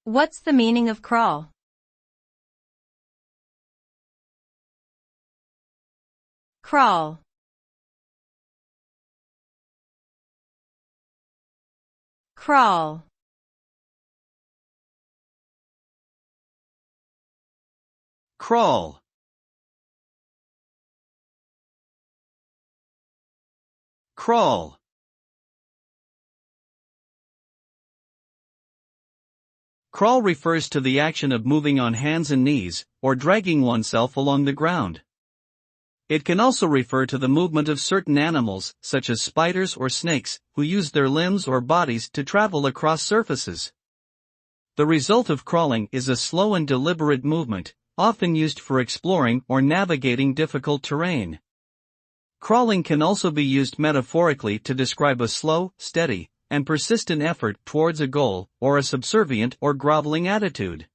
What's the meaning of crawl? Crawl. Crawl. Crawl. Crawl. Crawl refers to the action of moving on hands and knees, or dragging oneself along the ground. It can also refer to the movement of certain animals, such as spiders or snakes, who use their limbs or bodies to travel across surfaces. The result of crawling is a slow and deliberate movement, often used for exploring or navigating difficult terrain. Crawling can also be used metaphorically to describe a slow, steady, and persistent effort towards a goal, or a subservient or groveling attitude.